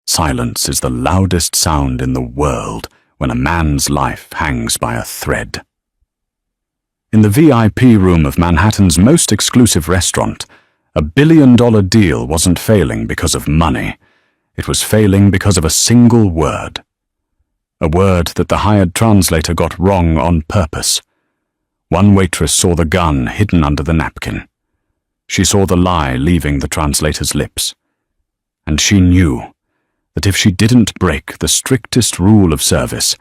Silence is the loudest sound in the world when a man's life hangs by a thread. In the VIP room of Manhattan's most exclusive restaurant, $1 billion deal wasn't failing because of money. It was failing because of a single word. A word that the hired translator got wrong on purpose. One waitress saw the gun hidden under the napkin. She saw the lie leaving the translator's lips. And she knew that if she didn't break the strictest rule of service,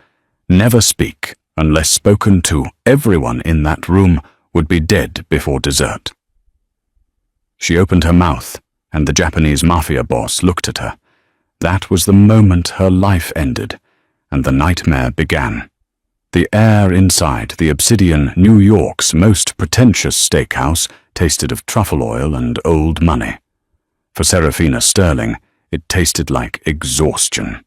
never speak unless spoken to, everyone in that room would be dead before dessert. She opened her mouth, and the Japanese Mafia boss looked at her. That was the moment her life ended, and the nightmare began. The air inside the Obsidian, New York's most pretentious steakhouse tasted of truffle oil and old money. For Serafina Sterling, it tasted like exhaustion.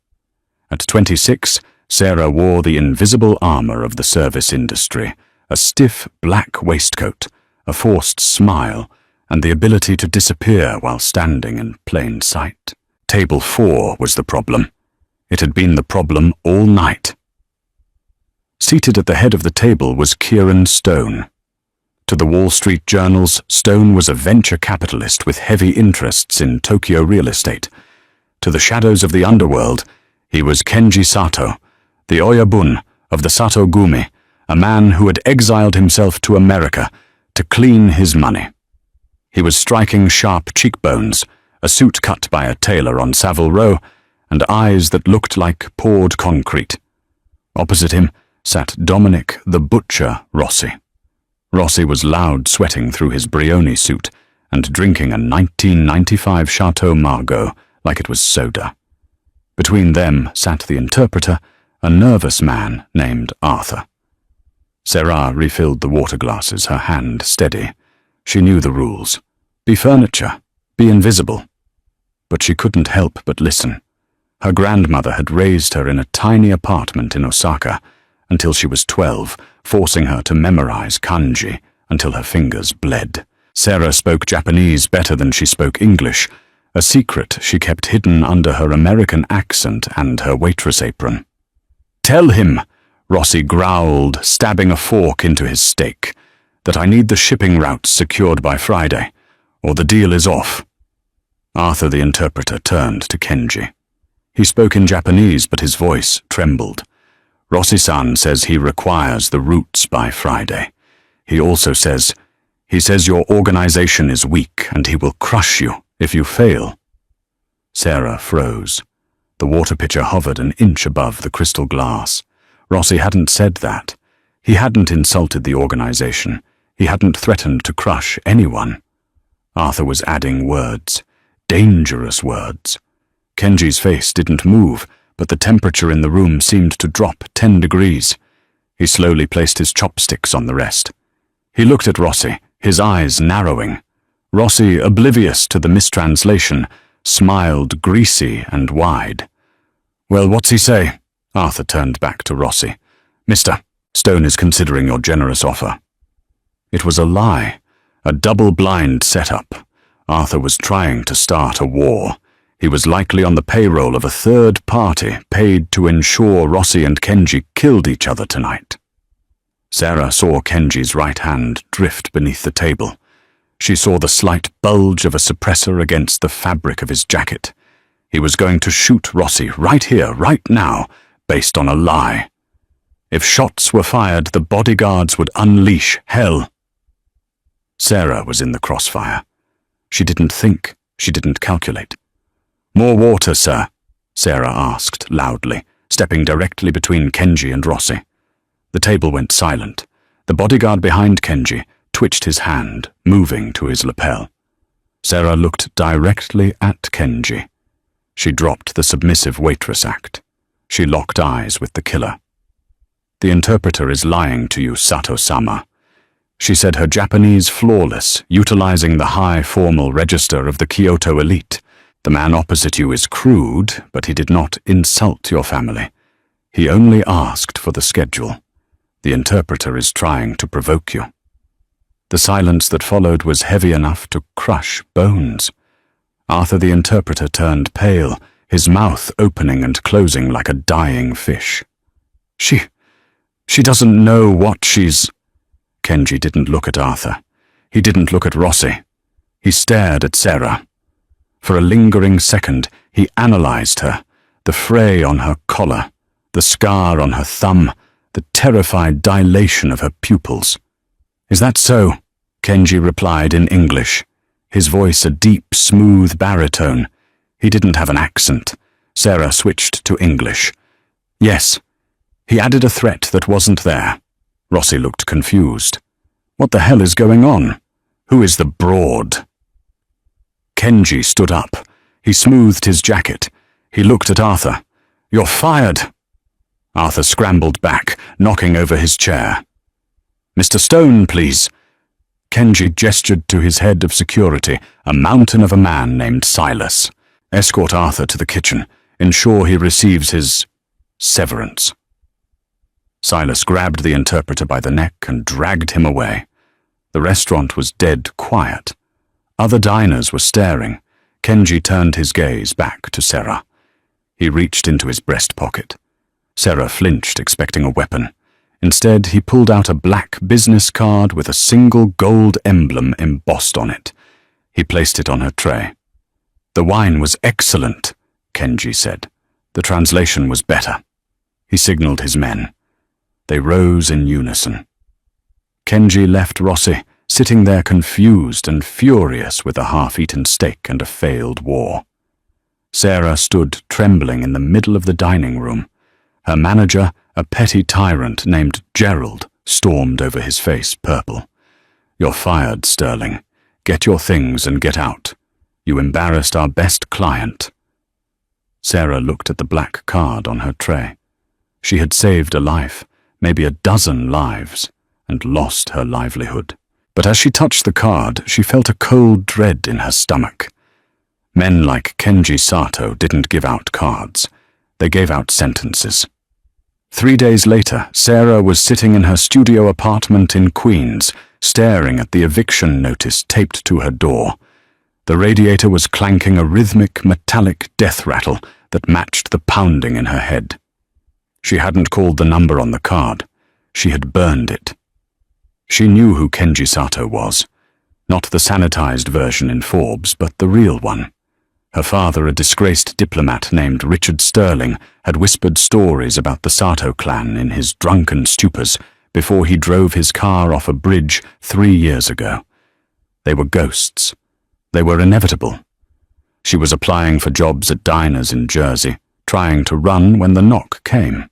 At 26, Sarah wore the invisible armor of the service industry, a stiff black waistcoat, a forced smile, and the ability to disappear while standing in plain sight. Table 4 was the problem. It had been the problem all night. Seated at the head of the table was Kieran Stone. To the Wall Street journals, Stone was a venture capitalist with heavy interests in Tokyo real estate. To the shadows of the underworld, he was Kenji Sato, the Oyabun of the Sato Gumi, a man who had exiled himself to America to clean his money. He was striking sharp cheekbones, a suit cut by a tailor on Savile Row, and eyes that looked like poured concrete. Opposite him sat Dominic the Butcher Rossi. Rossi was loud sweating through his Brioni suit and drinking a 1995 Chateau Margaux like it was soda. Between them sat the interpreter, a nervous man named Arthur. Sarah refilled the water glasses, her hand steady. She knew the rules. Be furniture, be invisible. But she couldn't help but listen. Her grandmother had raised her in a tiny apartment in Osaka until she was 12, forcing her to memorize kanji until her fingers bled. Sarah spoke Japanese better than she spoke English, a secret she kept hidden under her American accent and her waitress apron. "Tell him," Rossi growled, stabbing a fork into his steak, "that I need the shipping routes secured by Friday, or the deal is off." Arthur the interpreter turned to Kenji. He spoke in Japanese, but his voice trembled. "Rossi-san says he requires the routes by Friday. He also says your organization is weak and he will crush you if you fail." Sarah froze. The water pitcher hovered an inch above the crystal glass. Rossi hadn't said that. He hadn't insulted the organization. He hadn't threatened to crush anyone. Arthur was adding words, dangerous words. Kenji's face didn't move, but the temperature in the room seemed to drop 10 degrees. He slowly placed his chopsticks on the rest. He looked at Rossi, his eyes narrowing. Rossi, oblivious to the mistranslation, smiled greasy and wide. "Well, what's he say?" Arthur turned back to Rossi. "Mister, Stone is considering your generous offer." It was a lie, a double-blind setup. Arthur was trying to start a war. He was likely on the payroll of a third party paid to ensure Rossi and Kenji killed each other tonight. Sarah saw Kenji's right hand drift beneath the table. She saw the slight bulge of a suppressor against the fabric of his jacket. He was going to shoot Rossi right here, right now, based on a lie. If shots were fired, the bodyguards would unleash hell. Sarah was in the crossfire. She didn't think, she didn't calculate. "More water, sir," Sarah asked loudly, stepping directly between Kenji and Rossi. The table went silent. The bodyguard behind Kenji twitched his hand, moving to his lapel. Sarah looked directly at Kenji. She dropped the submissive waitress act. She locked eyes with the killer. "The interpreter is lying to you, Sato-sama," she said, her Japanese flawless, utilizing the high formal register of the Kyoto elite. "The man opposite you is crude, but he did not insult your family. He only asked for the schedule. The interpreter is trying to provoke you." The silence that followed was heavy enough to crush bones. Arthur the interpreter turned pale, his mouth opening and closing like a dying fish. She doesn't know what she's... Kenji didn't look at Arthur. He didn't look at Rossi. He stared at Sarah. For a lingering second, he analyzed her, the fray on her collar, the scar on her thumb, the terrified dilation of her pupils. "Is that so?" Kenji replied in English, his voice a deep, smooth baritone. He didn't have an accent. Sarah switched to English. "Yes." He added a threat that wasn't there. Rossi looked confused. "What the hell is going on? Who is the broad?" Kenji stood up. He smoothed his jacket. He looked at Arthur. "You're fired." Arthur scrambled back, knocking over his chair. "Mr. Stone, please." Kenji gestured to his head of security, a mountain of a man named Silas. "Escort Arthur to the kitchen. Ensure he receives his severance." Silas grabbed the interpreter by the neck and dragged him away. The restaurant was dead quiet. Other diners were staring. Kenji turned his gaze back to Sarah. He reached into his breast pocket. Sarah flinched, expecting a weapon. Instead, he pulled out a black business card with a single gold emblem embossed on it. He placed it on her tray. "The wine was excellent," Kenji said. The translation was better. He signaled his men. They rose in unison. Kenji left Rossi, sitting there confused and furious with a half-eaten steak and a failed war. Sarah stood trembling in the middle of the dining room. Her manager, a petty tyrant named Gerald, stormed over his face purple. "You're fired, Sterling. Get your things and get out. You embarrassed our best client." Sarah looked at the black card on her tray. She had saved a life, maybe a dozen lives, and lost her livelihood. But as she touched the card, she felt a cold dread in her stomach. Men like Kenji Sato didn't give out cards. They gave out sentences. 3 days later, Sarah was sitting in her studio apartment in Queens, staring at the eviction notice taped to her door. The radiator was clanking a rhythmic, metallic death rattle that matched the pounding in her head. She hadn't called the number on the card. She had burned it. She knew who Kenji Sato was. Not the sanitized version in Forbes, but the real one. Her father, a disgraced diplomat named Richard Sterling, had whispered stories about the Sato clan in his drunken stupors before he drove his car off a bridge 3 years ago. They were ghosts. They were inevitable. She was applying for jobs at diners in Jersey, trying to run when the knock came.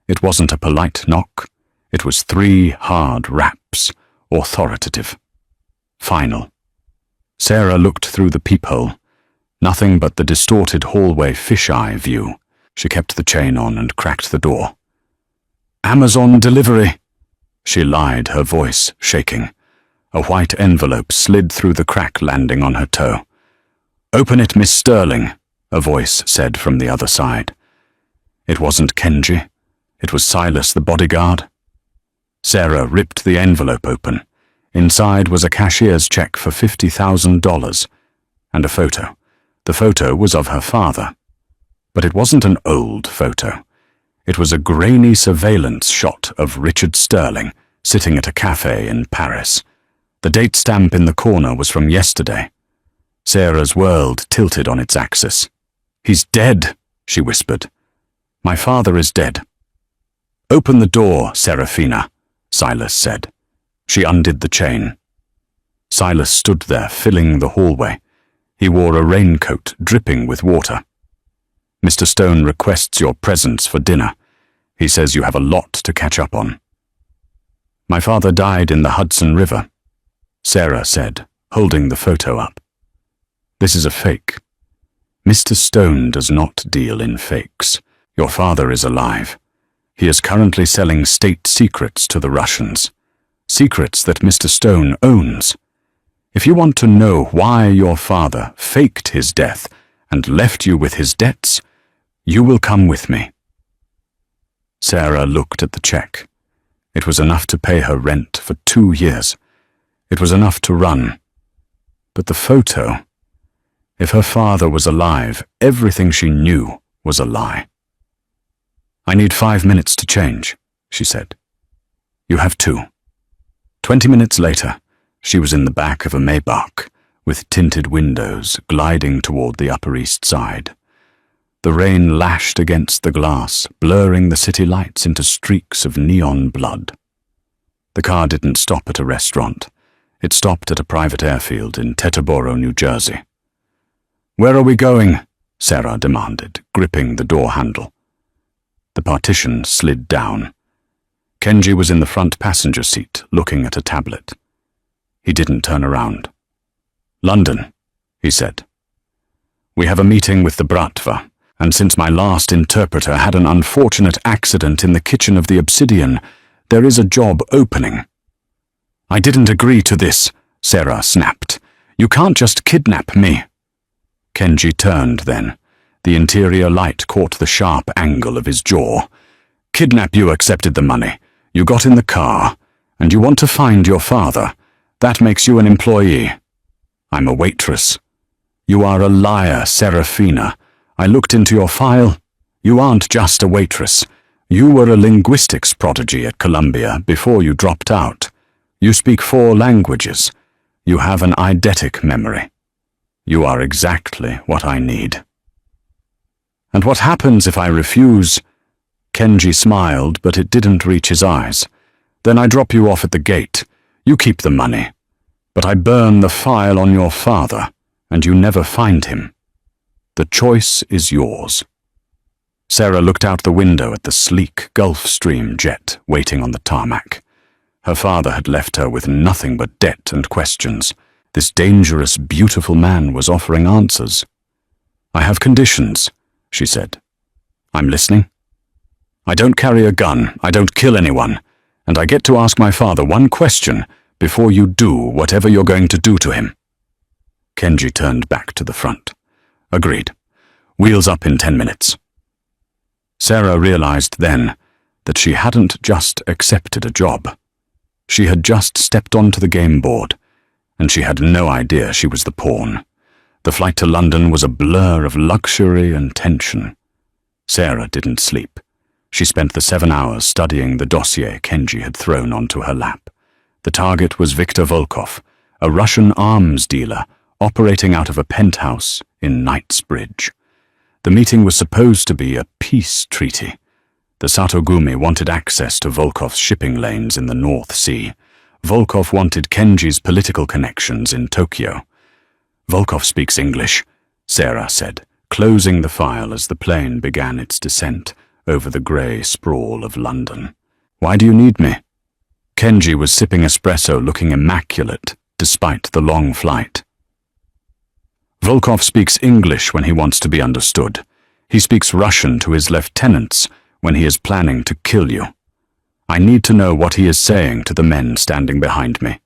It wasn't a polite knock. It was 3 hard raps, authoritative. Final. Sarah looked through the peephole. Nothing but the distorted hallway fisheye view. She kept the chain on and cracked the door. "Amazon delivery," she lied, her voice shaking. A white envelope slid through the crack landing on her toe. "Open it, Miss Sterling," a voice said from the other side. It wasn't Kenji. It was Silas, the bodyguard. Sarah ripped the envelope open. Inside was a cashier's check for $50,000 and a photo. The photo was of her father. But it wasn't an old photo. It was a grainy surveillance shot of Richard Sterling sitting at a cafe in Paris. The date stamp in the corner was from yesterday. Sarah's world tilted on its axis. "He's dead," she whispered. "My father is dead." "Open the door, Serafina," Silas said. She undid the chain. Silas stood there, filling the hallway. He wore a raincoat dripping with water. "Mr. Stone requests your presence for dinner. He says you have a lot to catch up on." "My father died in the Hudson River," Sarah said, holding the photo up. "This is a fake. Mr. Stone does not deal in fakes. Your father is alive. He is currently selling state secrets to the Russians. Secrets that Mr. Stone owns. If you want to know why your father faked his death and left you with his debts, you will come with me." Sarah looked at the check. It was enough to pay her rent for 2 years. It was enough to run. But the photo, If her father was alive, everything she knew was a lie. "I need 5 minutes to change," she said. "You have 2. 20 minutes later, she was in the back of a Maybach, with tinted windows, gliding toward the Upper East Side. The rain lashed against the glass, blurring the city lights into streaks of neon blood. The car didn't stop at a restaurant. It stopped at a private airfield in Teterboro, New Jersey. "Where are we going?" Sarah demanded, gripping the door handle. The partition slid down. Kenji was in the front passenger seat, looking at a tablet. He didn't turn around. "London," he said. "We have a meeting with the Bratva, and since my last interpreter had an unfortunate accident in the kitchen of the Obsidian, there is a job opening." "I didn't agree to this," Sarah snapped. "You can't just kidnap me." Kenji turned then. The interior light caught the sharp angle of his jaw. "Kidnap you accepted the money. You got in the car, and you want to find your father. That makes you an employee. I'm a waitress. You are a liar, Serafina. I looked into your file. You aren't just a waitress. You were a linguistics prodigy at Columbia before you dropped out. You speak 4 languages. You have an eidetic memory. You are exactly what I need." "And what happens if I refuse?" Kenji smiled, but it didn't reach his eyes. "Then I drop you off at the gate. You keep the money. But I burn the file on your father, and you never find him. The choice is yours." Sarah looked out the window at the sleek Gulfstream jet waiting on the tarmac. Her father had left her with nothing but debt and questions. This dangerous, beautiful man was offering answers. "I have conditions," she said. "I'm listening." "I don't carry a gun, I don't kill anyone, and I get to ask my father one question before you do whatever you're going to do to him." Kenji turned back to the front. "Agreed. Wheels up in 10 minutes." Sarah realized then that she hadn't just accepted a job. She had just stepped onto the game board, and she had no idea she was the pawn. The flight to London was a blur of luxury and tension. Sarah didn't sleep. She spent the 7 hours studying the dossier Kenji had thrown onto her lap. The target was Viktor Volkov, a Russian arms dealer operating out of a penthouse in Knightsbridge. The meeting was supposed to be a peace treaty. The Satogumi wanted access to Volkov's shipping lanes in the North Sea. Volkov wanted Kenji's political connections in Tokyo. "Volkov speaks English," Sarah said, closing the file as the plane began its descent over the grey sprawl of London. "Why do you need me?" Kenji was sipping espresso, looking immaculate, despite the long flight. "Volkov speaks English when he wants to be understood. He speaks Russian to his lieutenants when he is planning to kill you. I need to know what he is saying to the men standing behind me.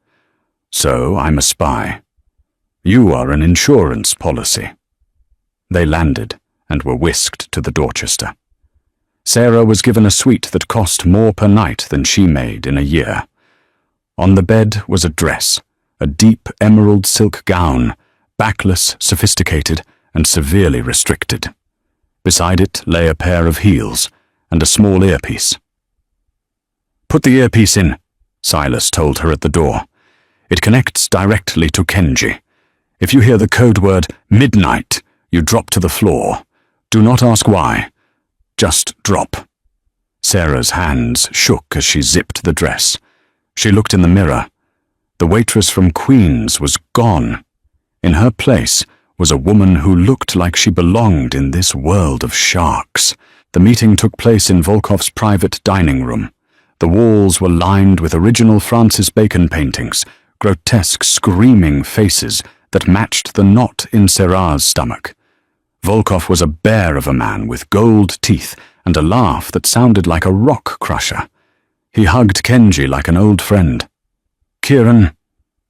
So I'm a spy. You are an insurance policy." They landed and were whisked to the Dorchester. Sarah was given a suite that cost more per night than she made in a year. On the bed was a dress, a deep emerald silk gown, backless, sophisticated, and severely restricted. Beside it lay a pair of heels and a small earpiece. "Put the earpiece in," Silas told her at the door. "It connects directly to Kenji. If you hear the code word midnight, you drop to the floor. Do not ask why. Just drop." Sarah's hands shook as she zipped the dress. She looked in the mirror. The waitress from Queens was gone. In her place was a woman who looked like she belonged in this world of sharks. The meeting took place in Volkov's private dining room. The walls were lined with original Francis Bacon paintings, grotesque screaming faces that matched the knot in Sarah's stomach. Volkov was a bear of a man with gold teeth and a laugh that sounded like a rock crusher. He hugged Kenji like an old friend. "Kieran,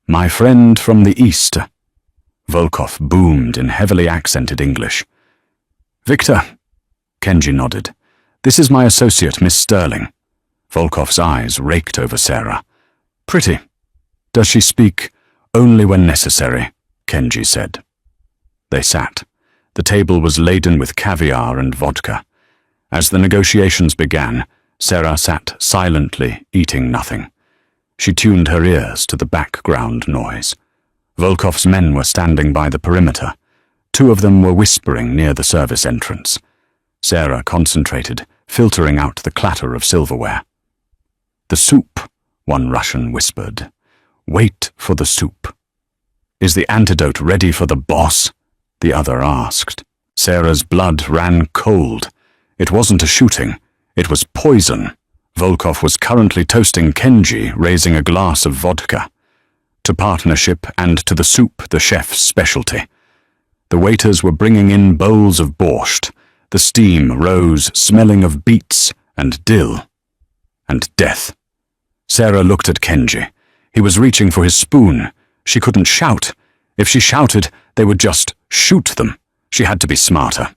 my friend from the East." Volkov boomed in heavily accented English. "Victor," Kenji nodded. "This is my associate, Miss Sterling." Volkov's eyes raked over Sarah. "Pretty. Does she speak?" "Only when necessary," Kenji said. They sat. The table was laden with caviar and vodka. As the negotiations began, Sarah sat silently, eating nothing. She tuned her ears to the background noise. Volkov's men were standing by the perimeter. 2 of them were whispering near the service entrance. Sarah concentrated, filtering out the clatter of silverware. "The soup," one Russian whispered. "Wait for the soup." "Is the antidote ready for the boss?" the other asked. Sarah's blood ran cold. It wasn't a shooting. It was poison. Volkov was currently toasting Kenji, raising a glass of vodka. To partnership and to the soup, the chef's specialty. The waiters were bringing in bowls of borscht. The steam rose, smelling of beets and dill. And death. Sarah looked at Kenji. He was reaching for his spoon. She couldn't shout. If she shouted, they would just shoot them. She had to be smarter.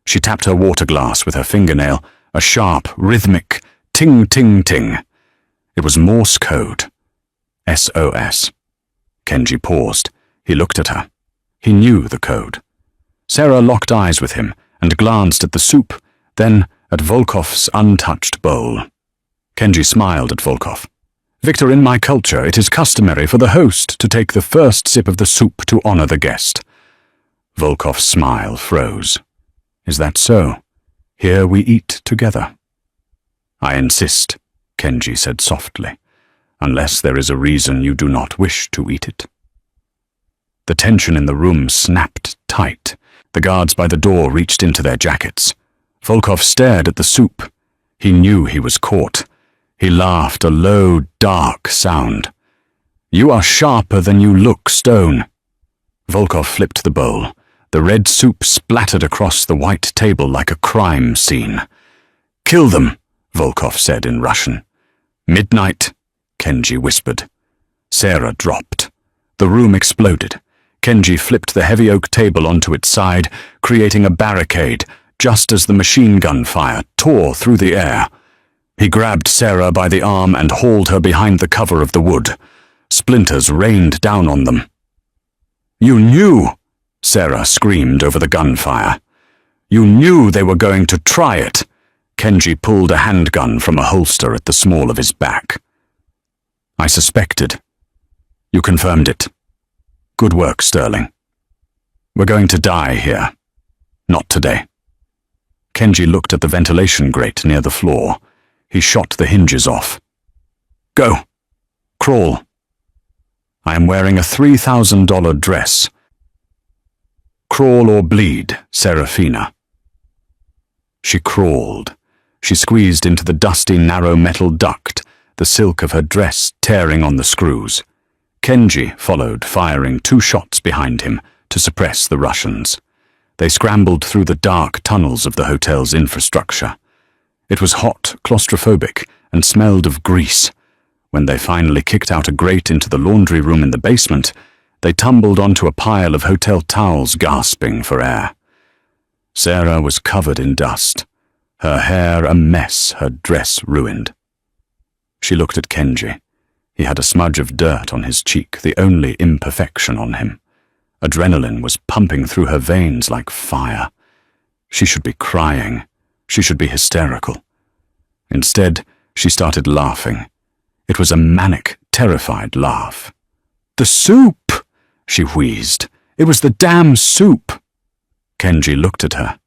She tapped her water glass with her fingernail, a sharp, rhythmic ting-ting-ting. It was Morse code. SOS. Kenji paused. He looked at her. He knew the code. Sarah locked eyes with him and glanced at the soup, then at Volkov's untouched bowl. Kenji smiled at Volkov. "Victor, in my culture, it is customary for the host to take the first sip of the soup to honor the guest." Volkov's smile froze. "Is that so? Here we eat together." "I insist," Kenji said softly, "unless there is a reason you do not wish to eat it." The tension in the room snapped tight. The guards by the door reached into their jackets. Volkov stared at the soup. He knew he was caught. He laughed, a low, dark sound. "You are sharper than you look, Stone." Volkov flipped the bowl. The red soup splattered across the white table like a crime scene. "Kill them," Volkov said in Russian. "Midnight," Kenji whispered. Sarah dropped. The room exploded. Kenji flipped the heavy oak table onto its side, creating a barricade, just as the machine gun fire tore through the air. He grabbed Sarah by the arm and hauled her behind the cover of the wood. Splinters rained down on them. "You knew!" Sarah screamed over the gunfire. "You knew they were going to try it." Kenji pulled a handgun from a holster at the small of his back. "I suspected. You confirmed it. Good work, Sterling. We're going to die here. Not today." Kenji looked at the ventilation grate near the floor. He shot the hinges off. "Go. Crawl. I am wearing a $3,000 dress. Crawl or bleed, Serafina." She crawled. She squeezed into the dusty, narrow metal duct, the silk of her dress tearing on the screws. Kenji followed, firing 2 shots behind him to suppress the Russians. They scrambled through the dark tunnels of the hotel's infrastructure. It was hot, claustrophobic, and smelled of grease. When they finally kicked out a grate into the laundry room in the basement, they tumbled onto a pile of hotel towels, gasping for air. Sarah was covered in dust, her hair a mess, her dress ruined. She looked at Kenji. He had a smudge of dirt on his cheek, the only imperfection on him. Adrenaline was pumping through her veins like fire. She should be crying. She should be hysterical. Instead, she started laughing. It was a manic, terrified laugh. "The soup!" she wheezed. "It was the damn soup!" Kenji looked at her,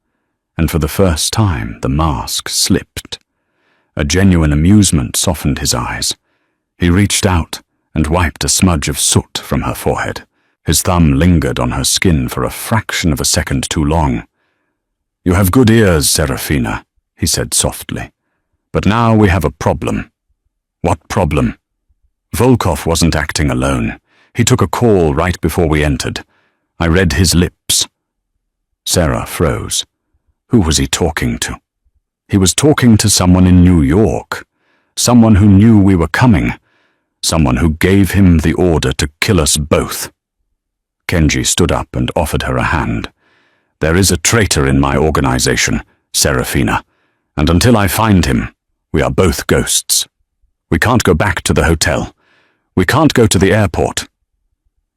and for the first time the mask slipped. A genuine amusement softened his eyes. He reached out and wiped a smudge of soot from her forehead. His thumb lingered on her skin for a fraction of a second too long. "You have good ears, Serafina," he said softly. "But now we have a problem." "What problem?" "Volkov wasn't acting alone. He took a call right before we entered. I read his lips." Sarah froze. Who was he talking to? He was talking to someone in New York. Someone who knew we were coming. Someone who gave him the order to kill us both. Kenji stood up and offered her a hand. "There is a traitor in my organization, Serafina, and until I find him, we are both ghosts. We can't go back to the hotel. We can't go to the airport.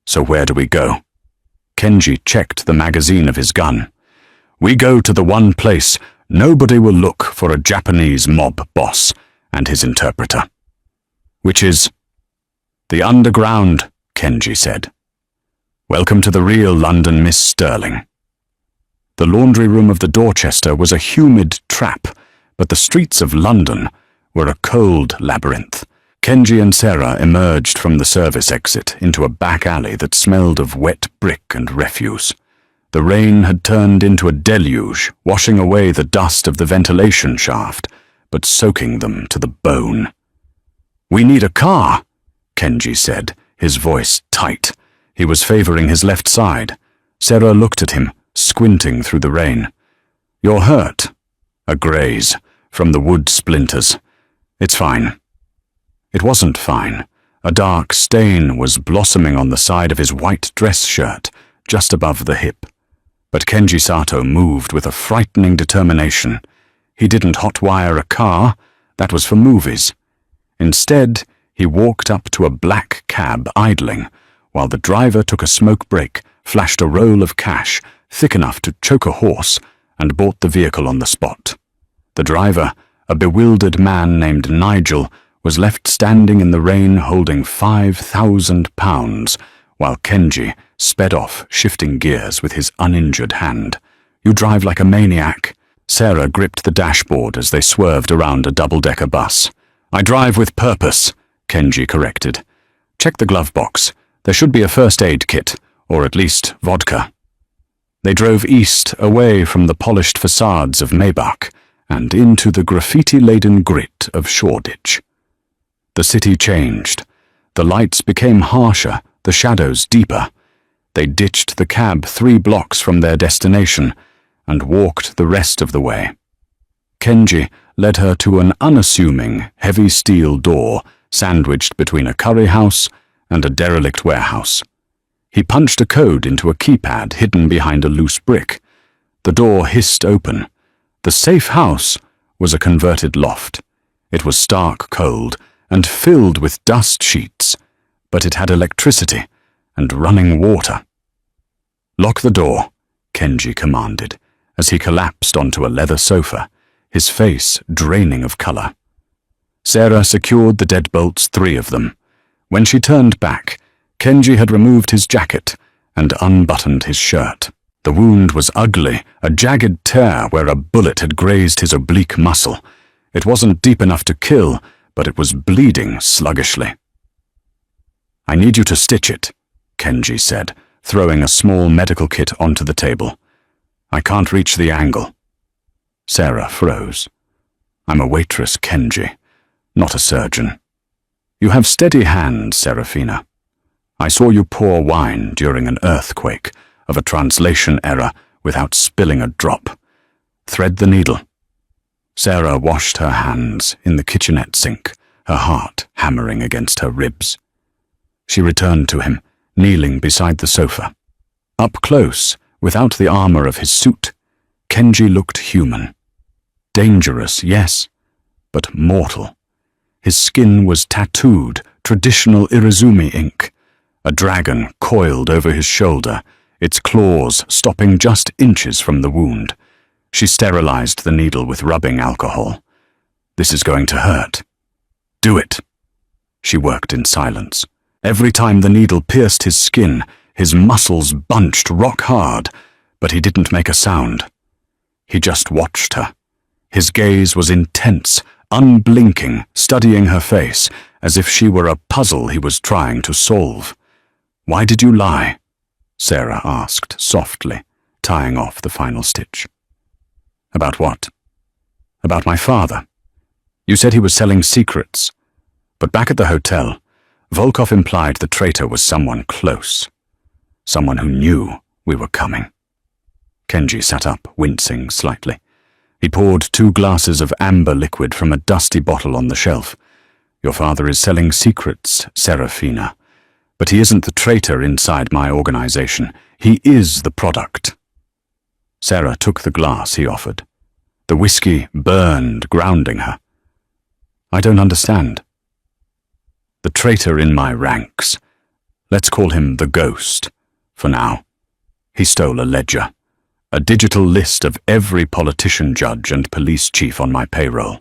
So where do we go?" Kenji checked the magazine of his gun. "We go to the one place nobody will look for a Japanese mob boss and his interpreter." "Which is?" "The underground," Kenji said. "Welcome to the real London, Miss Sterling." The laundry room of the Dorchester was a humid trap, but the streets of London were a cold labyrinth. Kenji and Sarah emerged from the service exit into a back alley that smelled of wet brick and refuse. The rain had turned into a deluge, washing away the dust of the ventilation shaft, but soaking them to the bone. "We need a car," Kenji said, his voice tight. He was favoring his left side. Sarah looked at him, squinting through the rain. "You're hurt." "A graze, from the wood splinters. It's fine." It wasn't fine. A dark stain was blossoming on the side of his white dress shirt, just above the hip. But Kenji Sato moved with a frightening determination. He didn't hotwire a car, that was for movies. Instead, he walked up to a black cab idling, while the driver took a smoke break, flashed a roll of cash, thick enough to choke a horse, and bought the vehicle on the spot. The driver, a bewildered man named Nigel, was left standing in the rain holding £5,000, while Kenji sped off, shifting gears with his uninjured hand. "You drive like a maniac." Sarah gripped the dashboard as they swerved around a double-decker bus. "I drive with purpose," Kenji corrected. "Check the glove box. There should be a first aid kit, or at least vodka." They drove east, away from the polished facades of Maybach, and into the graffiti-laden grit of Shoreditch. The city changed. The lights became harsher, the shadows deeper. They ditched the cab 3 blocks from their destination and walked the rest of the way. Kenji led her to an unassuming, heavy steel door sandwiched between a curry house and a derelict warehouse. He punched a code into a keypad hidden behind a loose brick. The door hissed open. The safe house was a converted loft. It was stark cold and filled with dust sheets, but it had electricity and running water. "Lock the door," Kenji commanded, as he collapsed onto a leather sofa, his face draining of color. Sarah secured the deadbolts, 3 of them. When she turned back, Kenji had removed his jacket and unbuttoned his shirt. The wound was ugly, a jagged tear where a bullet had grazed his oblique muscle. It wasn't deep enough to kill, but it was bleeding sluggishly. "I need you to stitch it," Kenji said, throwing a small medical kit onto the table. "I can't reach the angle." Sarah froze. "I'm a waitress, Kenji, not a surgeon." "You have steady hands, Serafina. I saw you pour wine during an earthquake of a translation error without spilling a drop. Thread the needle." Sarah washed her hands in the kitchenette sink, her heart hammering against her ribs. She returned to him, kneeling beside the sofa. Up close, without the armor of his suit, Kenji looked human. Dangerous, yes, but mortal. His skin was tattooed, traditional Irizumi ink. A dragon coiled over his shoulder, its claws stopping just inches from the wound. She sterilized the needle with rubbing alcohol. "This is going to hurt." "Do it." She worked in silence. Every time the needle pierced his skin, his muscles bunched rock hard, but he didn't make a sound. He just watched her. His gaze was intense, unblinking, studying her face, as if she were a puzzle he was trying to solve. "Why did you lie?" Sarah asked softly, tying off the final stitch. "About what?" "About my father. You said he was selling secrets. But back at the hotel, Volkov implied the traitor was someone close. Someone who knew we were coming." Kenji sat up, wincing slightly. He poured 2 glasses of amber liquid from a dusty bottle on the shelf. "Your father is selling secrets, Serafina. But he isn't the traitor inside my organization. He is the product." Sarah took the glass he offered. The whiskey burned, grounding her. "I don't understand." "The traitor in my ranks. Let's call him the Ghost, for now. He stole a ledger, a digital list of every politician, judge, and police chief on my payroll.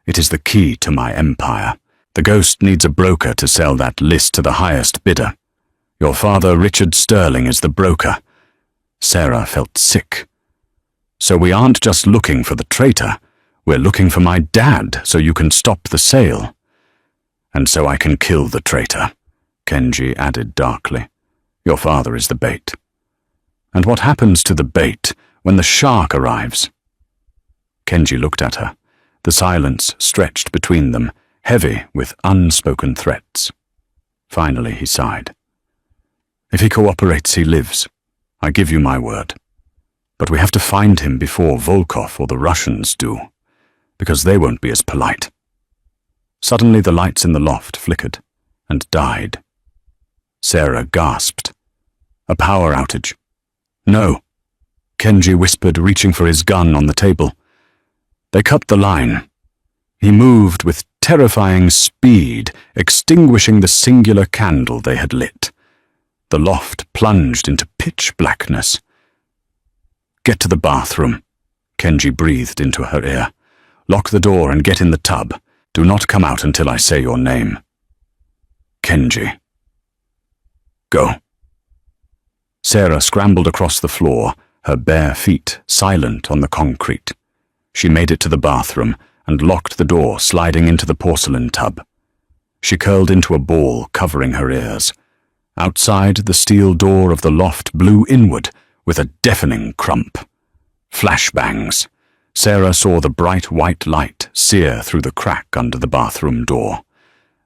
It is the key to my empire. The ghost needs a broker to sell that list to the highest bidder. Your father, Richard Sterling, is the broker. Sarah felt sick. So we aren't just looking for the traitor. We're looking for my dad so you can stop the sale. And so I can kill the traitor, Kenji added darkly. Your father is the bait. And what happens to the bait when the shark arrives? Kenji looked at her. The silence stretched between them, heavy with unspoken threats. Finally he sighed. If he cooperates, he lives. I give you my word. But we have to find him before Volkov or the Russians do, because they won't be as polite. Suddenly the lights in the loft flickered and died. Sarah gasped. A power outage. No, Kenji whispered, reaching for his gun on the table. They cut the line. He moved with terrifying speed, extinguishing the singular candle they had lit. The loft plunged into pitch blackness. Get to the bathroom, Kenji breathed into her ear. Lock the door and get in the tub. Do not come out until I say your name. Kenji. Go. Sarah scrambled across the floor, her bare feet silent on the concrete. She made it to the bathroom and locked the door, sliding into the porcelain tub. She curled into a ball, covering her ears. Outside, the steel door of the loft blew inward with a deafening crump. Flashbangs. Sarah saw the bright white light sear through the crack under the bathroom door.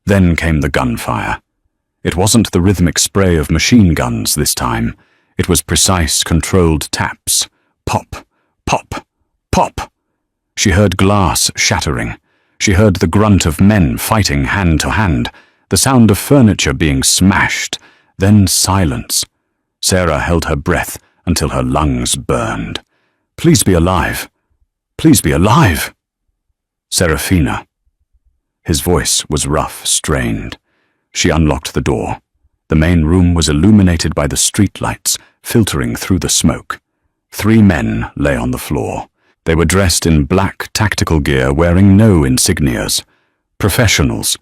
Then came the gunfire. It wasn't the rhythmic spray of machine guns this time. It was precise, controlled taps. Pop, pop, pop. She heard glass shattering. She heard the grunt of men fighting hand to hand, the sound of furniture being smashed, then silence. Sarah held her breath until her lungs burned. Please be alive. Please be alive. Serafina. His voice was rough, strained. She unlocked the door. The main room was illuminated by the streetlights, filtering through the smoke. 3 men lay on the floor. They were dressed in black tactical gear, wearing no insignias. Professionals.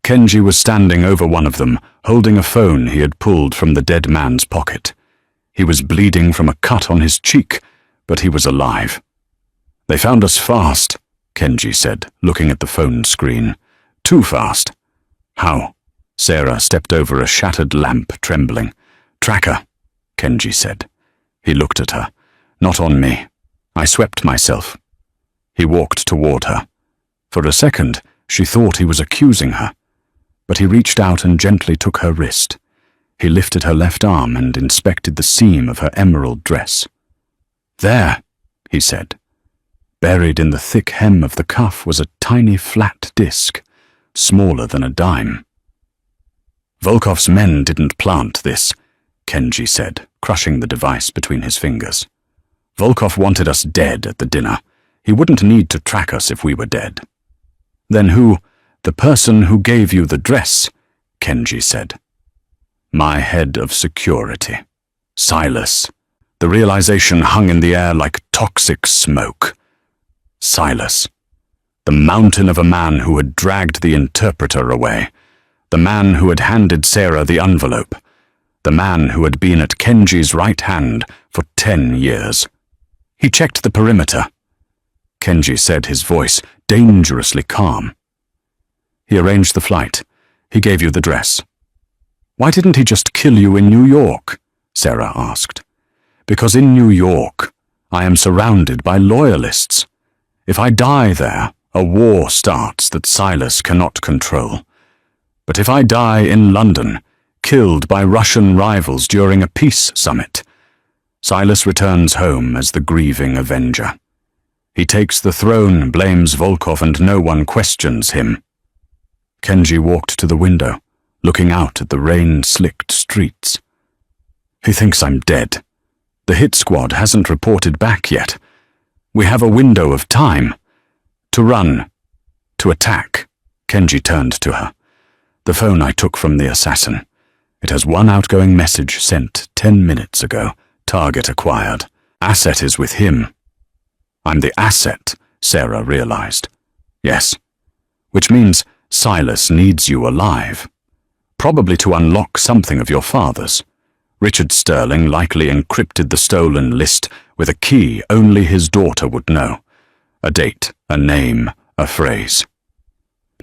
Kenji was standing over one of them, holding a phone he had pulled from the dead man's pocket. He was bleeding from a cut on his cheek, but he was alive. They found us fast, Kenji said, looking at the phone screen. Too fast. How? Sarah stepped over a shattered lamp, trembling. Tracker, Kenji said. He looked at her. Not on me. I swept myself. He walked toward her. For a second, she thought he was accusing her. But he reached out and gently took her wrist. He lifted her left arm and inspected the seam of her emerald dress. There, he said. Buried in the thick hem of the cuff was a tiny flat disc, smaller than a dime. Volkov's men didn't plant this, Kenji said, crushing the device between his fingers. Volkov wanted us dead at the dinner. He wouldn't need to track us if we were dead. Then who? The person who gave you the dress, Kenji said. My head of security. Silas. The realization hung in the air like toxic smoke. Silas. The mountain of a man who had dragged the interpreter away. The man who had handed Sarah the envelope. The man who had been at Kenji's right hand for 10 years. He checked the perimeter. Kenji said, his voice dangerously calm. He arranged the flight. He gave you the dress. Why didn't he just kill you in New York? Sarah asked. Because in New York, I am surrounded by loyalists. If I die there, a war starts that Silas cannot control. But if I die in London, killed by Russian rivals during a peace summit, Silas returns home as the grieving avenger. He takes the throne, blames Volkov, and no one questions him. Kenji walked to the window, looking out at the rain-slicked streets. He thinks I'm dead. The hit squad hasn't reported back yet. We have a window of time. To run. To attack. Kenji turned to her. The phone I took from the assassin. It has one outgoing message sent 10 minutes ago. Target acquired. Asset is with him. I'm the asset, Sarah realized. Yes. Which means Silas needs you alive. Probably to unlock something of your father's. Richard Sterling likely encrypted the stolen list with a key only his daughter would know. A date, a name, a phrase.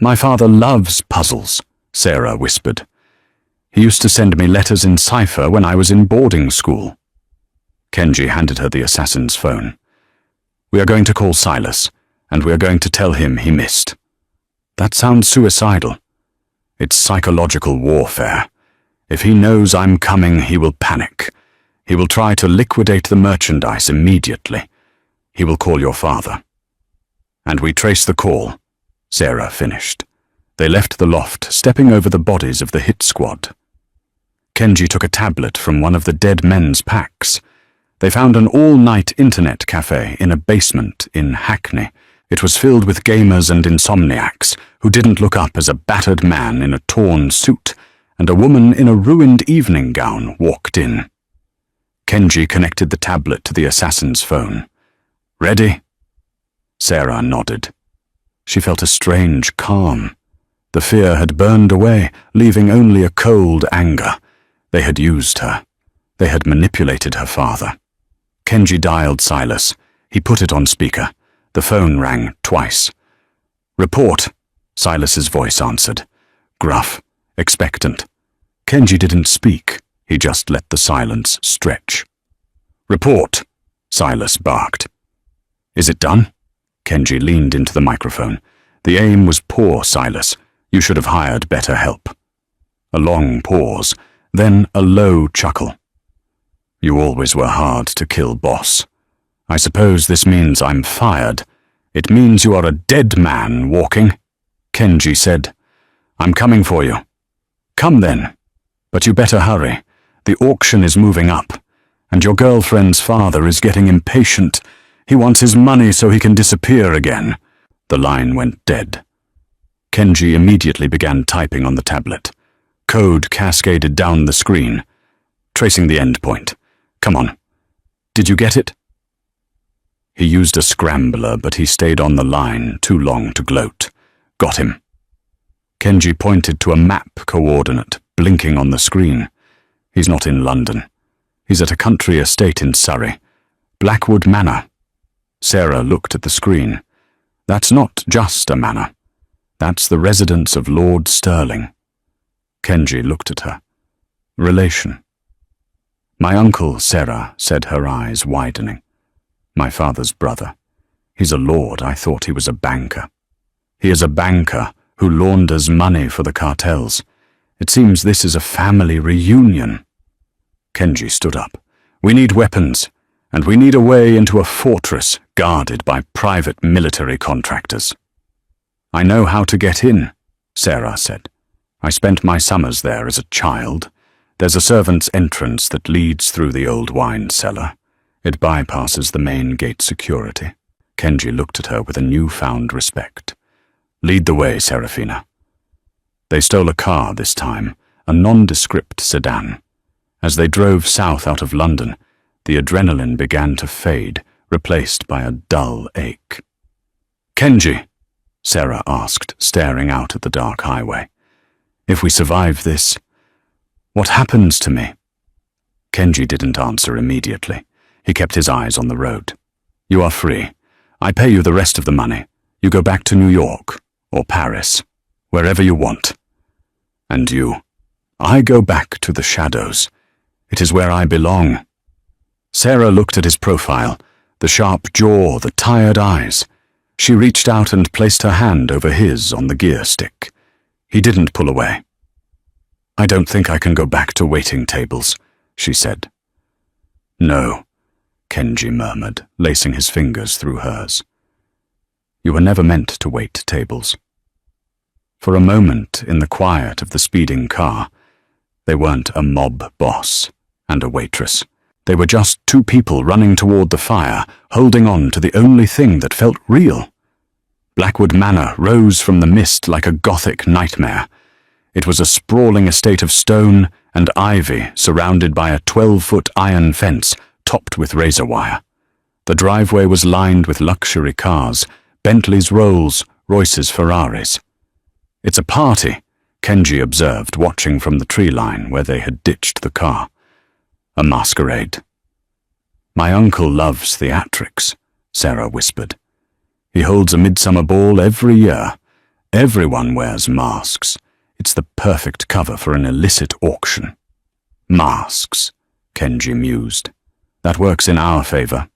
My father loves puzzles, Sarah whispered. He used to send me letters in cipher when I was in boarding school. Kenji handed her the assassin's phone. We are going to call Silas, and we are going to tell him he missed. That sounds suicidal. It's psychological warfare. If he knows I'm coming, he will panic. He will try to liquidate the merchandise immediately. He will call your father. And we trace the call, Sarah finished. They left the loft, stepping over the bodies of the hit squad. Kenji took a tablet from one of the dead men's packs. They found an all-night internet cafe in a basement in Hackney. It was filled with gamers and insomniacs who didn't look up as a battered man in a torn suit and a woman in a ruined evening gown walked in. Kenji connected the tablet to the assassin's phone. Ready? Sarah nodded. She felt a strange calm. The fear had burned away, leaving only a cold anger. They had used her. They had manipulated her father. Kenji dialed Silas. He put it on speaker. The phone rang twice. Report, Silas's voice answered. Gruff, expectant. Kenji didn't speak. He just let the silence stretch. Report, Silas barked. Is it done? Kenji leaned into the microphone. The aim was poor, Silas. You should have hired better help. A long pause, then a low chuckle. You always were hard to kill, boss. I suppose this means I'm fired. It means you are a dead man walking. Kenji said, I'm coming for you. Come then. But you better hurry. The auction is moving up, and your girlfriend's father is getting impatient. He wants his money so he can disappear again. The line went dead. Kenji immediately began typing on the tablet. Code cascaded down the screen, tracing the endpoint. Come on. Did you get it? He used a scrambler, but he stayed on the line too long to gloat. Got him. Kenji pointed to a map coordinate blinking on the screen. He's not in London. He's at a country estate in Surrey. Blackwood Manor. Sarah looked at the screen. That's not just a manor. That's the residence of Lord Sterling. Kenji looked at her. Relation. My uncle, Sarah, said, her eyes widening. My father's brother. He's a lord. I thought he was a banker. He is a banker who launders money for the cartels. It seems this is a family reunion. Kenji stood up. We need weapons, and we need a way into a fortress guarded by private military contractors. I know how to get in, Sarah said. I spent my summers there as a child. There's a servant's entrance that leads through the old wine cellar. It bypasses the main gate security. Kenji looked at her with a newfound respect. Lead the way, Serafina. They stole a car this time, a nondescript sedan. As they drove south out of London, the adrenaline began to fade, replaced by a dull ache. Kenji, Sarah asked, staring out at the dark highway. If we survive this, what happens to me? Kenji didn't answer immediately. He kept his eyes on the road. You are free. I pay you the rest of the money. You go back to New York, or Paris, wherever you want. And you? I go back to the shadows. It is where I belong. Sarah looked at his profile, the sharp jaw, the tired eyes. She reached out and placed her hand over his on the gear stick. He didn't pull away. I don't think I can go back to waiting tables, she said. No, Kenji murmured, lacing his fingers through hers. You were never meant to wait tables. For a moment, in the quiet of the speeding car, they weren't a mob boss and a waitress. They were just two people running toward the fire, holding on to the only thing that felt real. Blackwood Manor rose from the mist like a Gothic nightmare. It was a sprawling estate of stone and ivy surrounded by a 12-foot iron fence topped with razor wire. The driveway was lined with luxury cars, Bentleys, Rolls, Royces, Ferraris. "It's a party," Kenji observed, watching from the tree line where they had ditched the car. "A masquerade." "My uncle loves theatrics," Sarah whispered. "He holds a midsummer ball every year. Everyone wears masks. It's the perfect cover for an illicit auction." "Masks," Kenji mused. "That works in our favor."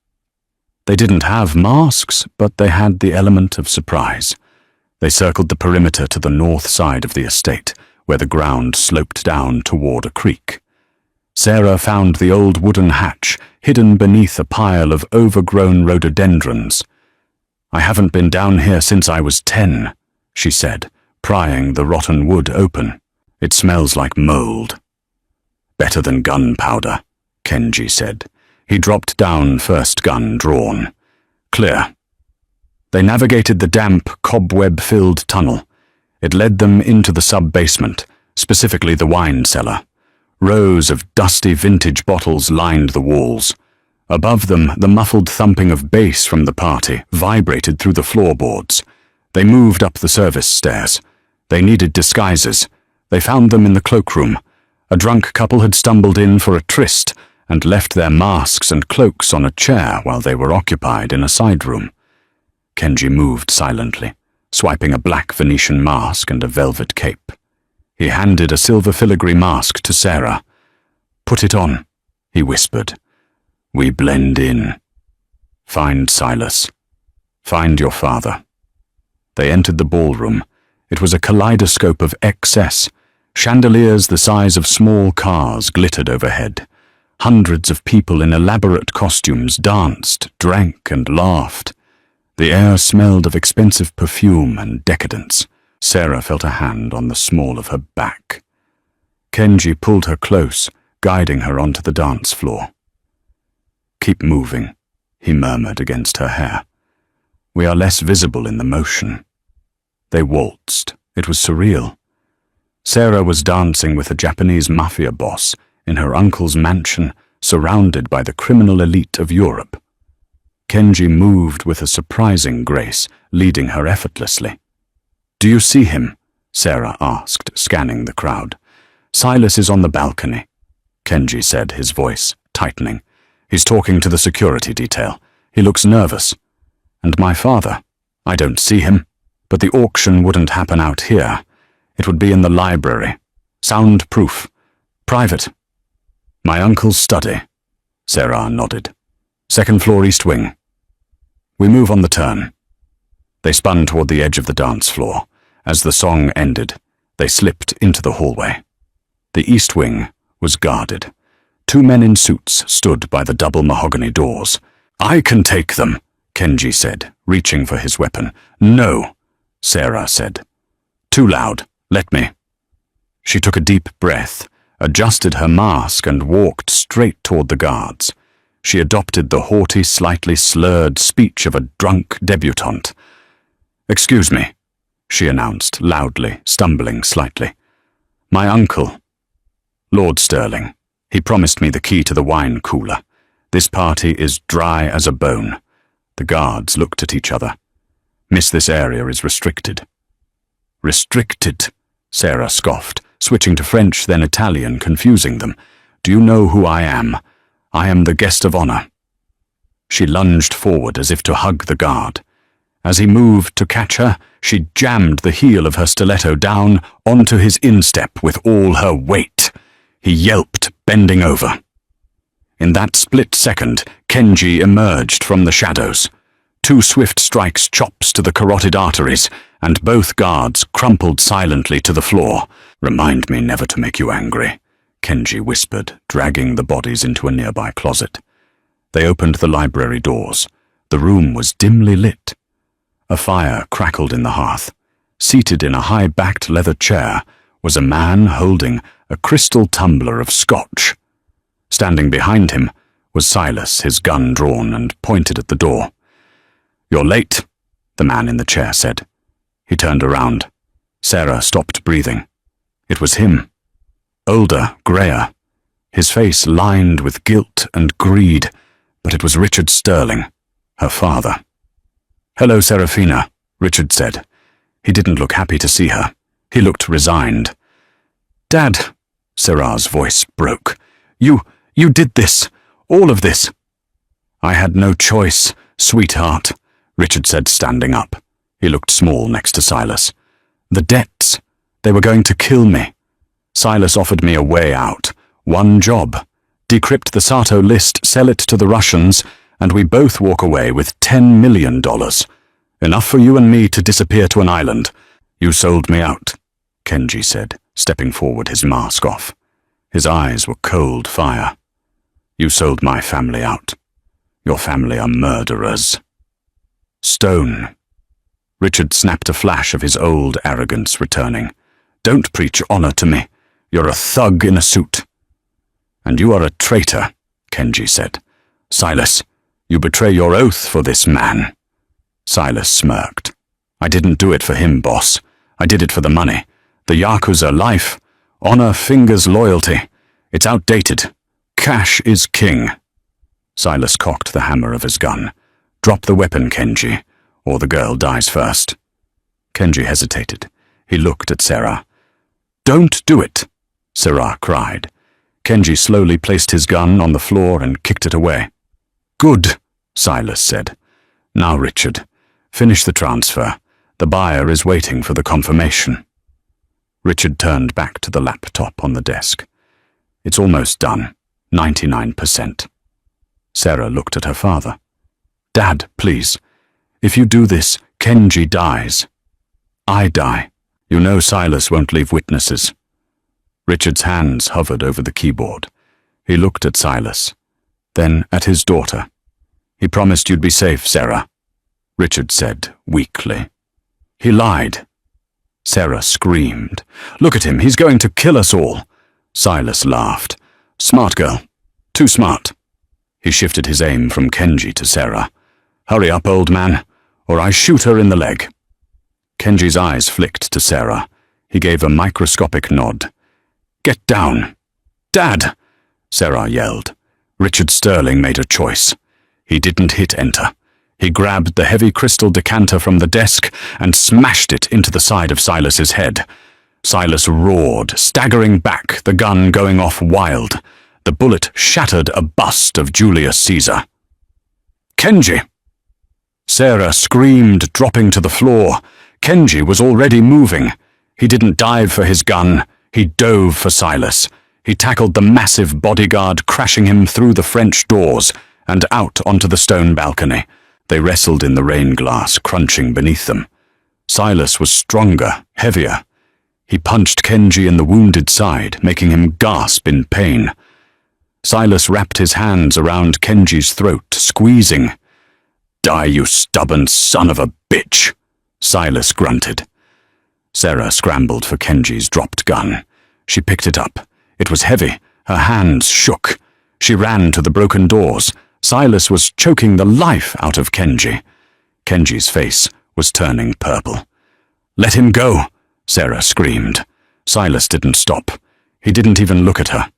They didn't have masks, but they had the element of surprise. They circled the perimeter to the north side of the estate, where the ground sloped down toward a creek. Sarah found the old wooden hatch hidden beneath a pile of overgrown rhododendrons. "I haven't been down here since I was 10, she said, prying the rotten wood open. "It smells like mold." "Better than gunpowder," Kenji said. He dropped down, first gun drawn. "Clear." They navigated the damp, cobweb-filled tunnel. It led them into the sub-basement, specifically the wine cellar. Rows of dusty vintage bottles lined the walls. Above them, the muffled thumping of bass from the party vibrated through the floorboards. They moved up the service stairs. They needed disguises. They found them in the cloakroom. A drunk couple had stumbled in for a tryst and left their masks and cloaks on a chair while they were occupied in a side room. Kenji moved silently, swiping a black Venetian mask and a velvet cape. He handed a silver filigree mask to Sarah. "Put it on," he whispered. "We blend in. Find Silas. Find your father." They entered the ballroom. It was a kaleidoscope of excess. Chandeliers the size of small cars glittered overhead. Hundreds of people in elaborate costumes danced, drank, and laughed. The air smelled of expensive perfume and decadence. Sarah felt a hand on the small of her back. Kenji pulled her close, guiding her onto the dance floor. "Keep moving," he murmured against her hair. "We are less visible in the motion." They waltzed. It was surreal. Sarah was dancing with a Japanese Mafia boss in her uncle's mansion, surrounded by the criminal elite of Europe. Kenji moved with a surprising grace, leading her effortlessly. "Do you see him?" Sarah asked, scanning the crowd. "Silas is on the balcony," Kenji said, his voice tightening. "He's talking to the security detail. He looks nervous. And my father? I don't see him. But the auction wouldn't happen out here. It would be in the library. Soundproof. Private." "My uncle's study," Sarah nodded. "Second floor, east wing." "We move on the turn." They spun toward the edge of the dance floor. As the song ended, they slipped into the hallway. The east wing was guarded. Two men in suits stood by the double mahogany doors. "I can take them," Kenji said, reaching for his weapon. "No," Sarah said. "Too loud. Let me." She took a deep breath, adjusted her mask, and walked straight toward the guards. She adopted the haughty, slightly slurred speech of a drunk debutante. "Excuse me," she announced loudly, stumbling slightly. "My uncle, Lord Sterling. He promised me the key to the wine cooler. This party is dry as a bone." The guards looked at each other. "Miss, this area is restricted." "Restricted?" Sarah scoffed, switching to French, then Italian, confusing them. "Do you know who I am? I am the guest of honor." She lunged forward as if to hug the guard. As he moved to catch her, she jammed the heel of her stiletto down onto his instep with all her weight. He yelped, bending over. In that split second, Kenji emerged from the shadows. Two swift strikes, chops to the carotid arteries, and both guards crumpled silently to the floor. "Remind me never to make you angry," Kenji whispered, dragging the bodies into a nearby closet. They opened the library doors. The room was dimly lit. A fire crackled in the hearth. Seated in a high-backed leather chair was a man holding a crystal tumbler of scotch. Standing behind him was Silas, his gun drawn and pointed at the door. "You're late," the man in the chair said. He turned around. Sarah stopped breathing. It was him. Older, grayer, his face lined with guilt and greed. but it was Richard Sterling, her father. "Hello, Serafina," Richard said. He didn't look happy to see her. He looked resigned. "Dad," Sarah's voice broke. You did this. All of this." "I had no choice, sweetheart," Richard said, standing up. He looked small next to Silas. "The debts. They were going to kill me. Silas offered me a way out. One job. Decrypt the Sato list, sell it to the Russians, and we both walk away with $10 million. Enough for you and me to disappear to an island. You sold me out," Kenji said, stepping forward, his mask off. His eyes were cold fire. "You sold my family out. Your family are murderers." "Stone." Richard snapped a flash of his old arrogance returning. "Don't preach honor to me. You're a thug in a suit." "And you are a traitor," Kenji said. "Silas, you betray your oath for this man." Silas smirked. "I didn't do it for him, boss. I did it for the money. The Yakuza life. Honor fingers loyalty. It's outdated. Cash is king." Silas cocked the hammer of his gun. "Drop the weapon, Kenji, or the girl dies first." Kenji hesitated. He looked at Sarah. "Don't do it," Sarah cried. Kenji slowly placed his gun on the floor and kicked it away. "Good," Silas said. "Now, Richard, finish the transfer. The buyer is waiting for the confirmation." Richard turned back to the laptop on the desk. "It's almost done. 99%. Sarah looked at her father. "Dad, please. If you do this, Kenji dies. I die. You know Silas won't leave witnesses." Richard's hands hovered over the keyboard. He looked at Silas, then at his daughter. "He promised you'd be safe, Sarah," Richard said weakly. "He lied." Sarah screamed. "Look at him, he's going to kill us all." Silas laughed. "Smart girl. Too smart." He shifted his aim from Kenji to Sarah. "Hurry up, old man, or I shoot her in the leg." Kenji's eyes flicked to Sarah. He gave a microscopic nod. "Get down." "Dad!" Sarah yelled. Richard Sterling made a choice. He didn't hit enter. He grabbed the heavy crystal decanter from the desk and smashed it into the side of Silas's head. Silas roared, staggering back, the gun going off wild. The bullet shattered a bust of Julius Caesar. "Kenji!" Sarah screamed, dropping to the floor. Kenji was already moving. He didn't dive for his gun. He dove for Silas. He tackled the massive bodyguard, crashing him through the French doors and out onto the stone balcony. They wrestled in the rain glass, crunching beneath them. Silas was stronger, heavier. He punched Kenji in the wounded side, making him gasp in pain. Silas wrapped his hands around Kenji's throat, squeezing. "Die, you stubborn son of a bitch," Silas grunted. Sarah scrambled for Kenji's dropped gun. She picked it up. It was heavy. Her hands shook. She ran to the broken doors. Silas was choking the life out of Kenji. Kenji's face was turning purple. "Let him go," Sarah screamed. Silas didn't stop. He didn't even look at her.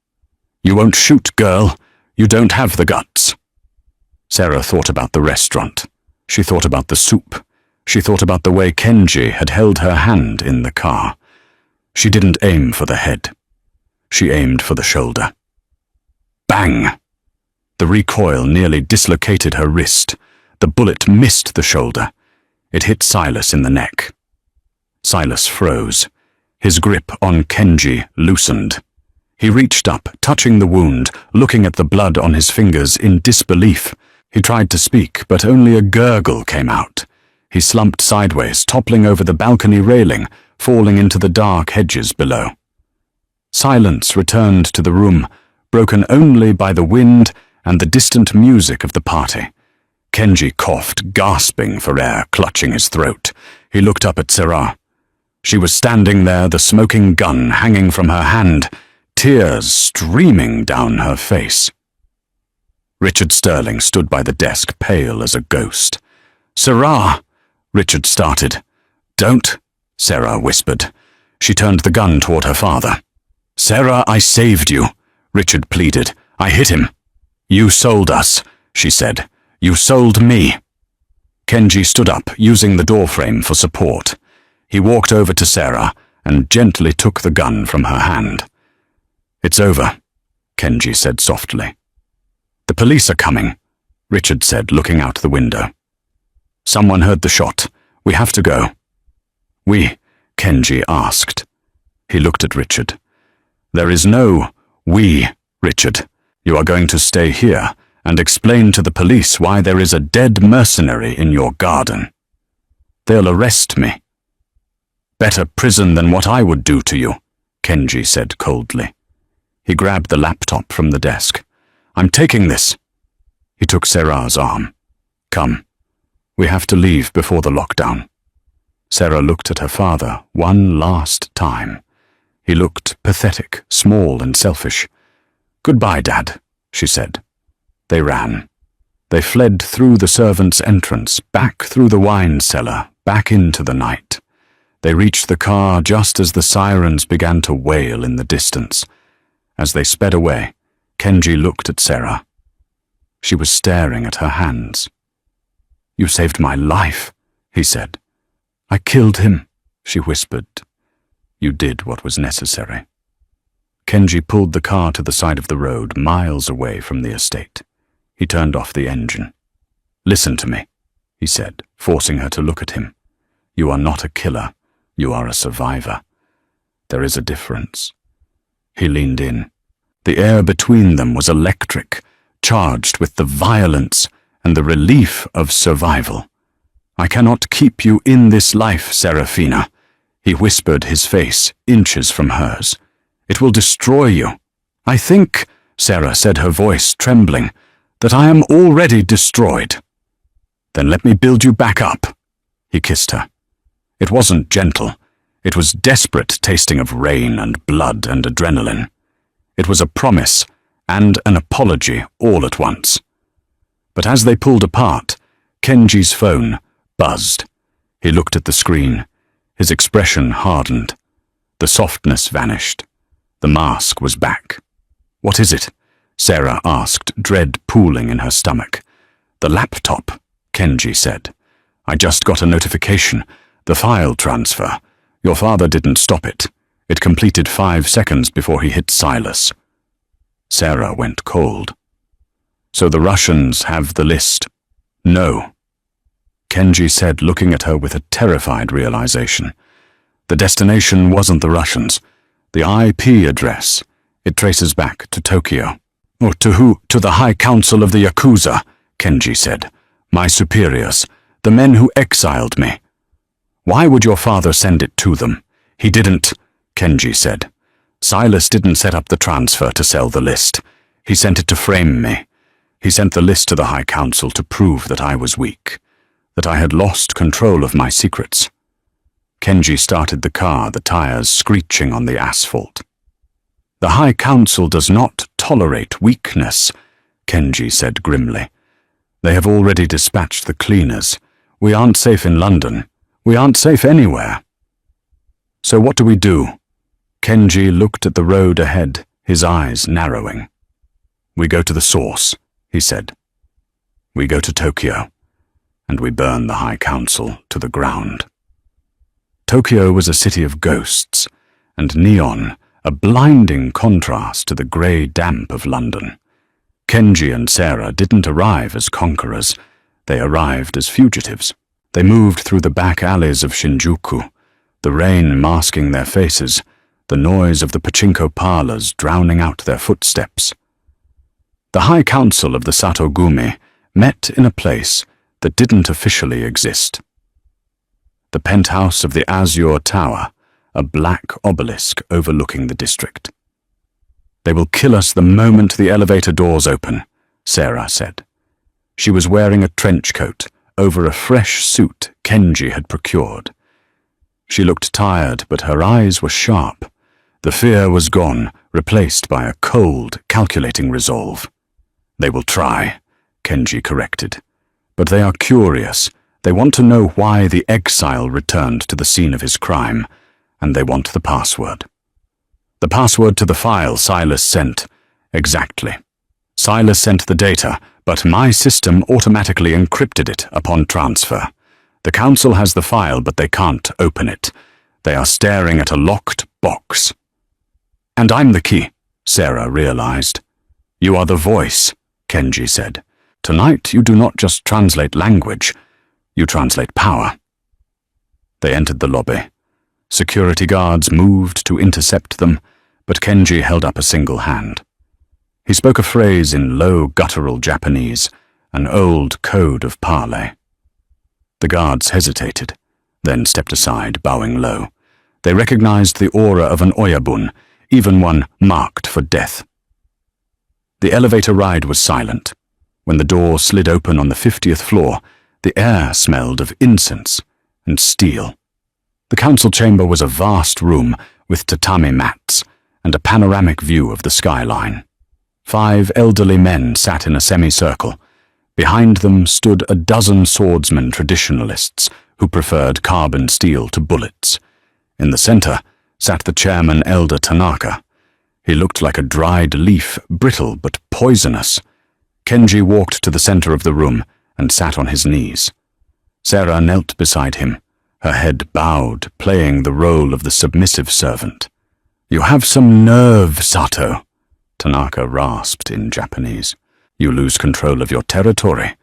"You won't shoot, girl. You don't have the guts." Sarah thought about the restaurant. She thought about the soup. She thought about the way Kenji had held her hand in the car. She didn't aim for the head. She aimed for the shoulder. Bang! The recoil nearly dislocated her wrist. The bullet missed the shoulder. It hit Silas in the neck. Silas froze. His grip on Kenji loosened. He reached up, touching the wound, looking at the blood on his fingers in disbelief. He tried to speak, but only a gurgle came out. He slumped sideways, toppling over the balcony railing, falling into the dark hedges below. Silence returned to the room, broken only by the wind and the distant music of the party. Kenji coughed, gasping for air, clutching his throat. He looked up at Sarah. She was standing there, the smoking gun hanging from her hand, tears streaming down her face. Richard Sterling stood by the desk, pale as a ghost. "Sarah!" Richard started. "Don't," Sarah whispered. She turned the gun toward her father. "Sarah, I saved you," Richard pleaded. "I hit him." "You sold us," she said. "You sold me." Kenji stood up, using the doorframe for support. He walked over to Sarah and gently took the gun from her hand. "It's over," Kenji said softly. "The police are coming," Richard said, looking out the window. "Someone heard the shot. We have to go." "We?" Kenji asked. He looked at Richard. "There is no we, Richard. You are going to stay here and explain to the police why there is a dead mercenary in your garden. They'll arrest me." "Better prison than what I would do to you," Kenji said coldly. He grabbed the laptop from the desk. "I'm taking this." He took Sarah's arm. "Come. We have to leave before the lockdown." Sarah looked at her father one last time. He looked pathetic, small and selfish. "Goodbye, Dad," she said. They ran. They fled through the servants' entrance, back through the wine cellar, back into the night. They reached the car just as the sirens began to wail in the distance. As they sped away, Kenji looked at Sarah. She was staring at her hands. "You saved my life," he said. "I killed him," she whispered. "You did what was necessary." Kenji pulled the car to the side of the road, miles away from the estate. He turned off the engine. "Listen to me," he said, forcing her to look at him. "You are not a killer. You are a survivor. There is a difference." He leaned in. The air between them was electric, charged with the violence and the relief of survival. "I cannot keep you in this life, Serafina," he whispered, his face inches from hers. "It will destroy you." "I think," Sarah said, her voice trembling, "that I am already destroyed." "Then let me build you back up." He kissed her. It wasn't gentle. It was desperate, tasting of rain and blood and adrenaline. It was a promise and an apology all at once. But as they pulled apart, Kenji's phone buzzed. He looked at the screen. His expression hardened. The softness vanished. The mask was back. "What is it?" Sarah asked, dread pooling in her stomach. "The laptop," Kenji said. "I just got a notification. The file transfer. Your father didn't stop it. It completed 5 seconds before he hit Silas." Sarah went cold. "So the Russians have the list?" "No," Kenji said, looking at her with a terrified realization. "The destination wasn't the Russians. The IP address. It traces back to Tokyo." "Or to who?" "To the High Council of the Yakuza," Kenji said. "My superiors. The men who exiled me." "Why would your father send it to them?" "He didn't," Kenji said. "Silas didn't set up the transfer to sell the list. He sent it to frame me. He sent the list to the High Council to prove that I was weak, that I had lost control of my secrets." Kenji started the car, the tires screeching on the asphalt. "The High Council does not tolerate weakness," Kenji said grimly. "They have already dispatched the cleaners. We aren't safe in London. We aren't safe anywhere." "So what do we do?" Kenji looked at the road ahead, his eyes narrowing. "We go to the source," he said. "We go to Tokyo, and we burn the High Council to the ground." Tokyo was a city of ghosts, and neon, a blinding contrast to the grey damp of London. Kenji and Sarah didn't arrive as conquerors. They arrived as fugitives. They moved through the back alleys of Shinjuku, the rain masking their faces, the noise of the pachinko parlors drowning out their footsteps. The High Council of the Satogumi met in a place that didn't officially exist. The penthouse of the Azure Tower, a black obelisk overlooking the district. "They will kill us the moment the elevator doors open," Sarah said. She was wearing a trench coat over a fresh suit Kenji had procured. She looked tired, but her eyes were sharp. The fear was gone, replaced by a cold, calculating resolve. "They will try," Kenji corrected. "But they are curious. They want to know why the exile returned to the scene of his crime, and they want the password." "The password to the file Silas sent." "Exactly." Silas sent the data, but my system automatically encrypted it upon transfer. The council has the file, but they can't open it. They are staring at a locked box. And I'm the key, Sarah realized. You are the voice, Kenji said. Tonight you do not just translate language, you translate power. They entered the lobby. Security guards moved to intercept them, but Kenji held up a single hand. He spoke a phrase in low guttural Japanese, an old code of parley. The guards hesitated, then stepped aside, bowing low. They recognized the aura of an oyabun, even one marked for death. The elevator ride was silent. When the door slid open on the 50th floor, the air smelled of incense and steel. The council chamber was a vast room with tatami mats and a panoramic view of the skyline. 5 elderly men sat in a semicircle. Behind them stood a dozen swordsman traditionalists who preferred carbon steel to bullets. In the center sat the chairman, Elder Tanaka. He looked like a dried leaf, brittle but poisonous. Kenji walked to the center of the room and sat on his knees. Sarah knelt beside him, her head bowed, playing the role of the submissive servant. "You have some nerve, Sato," Tanaka rasped in Japanese. "You lose control of your territory.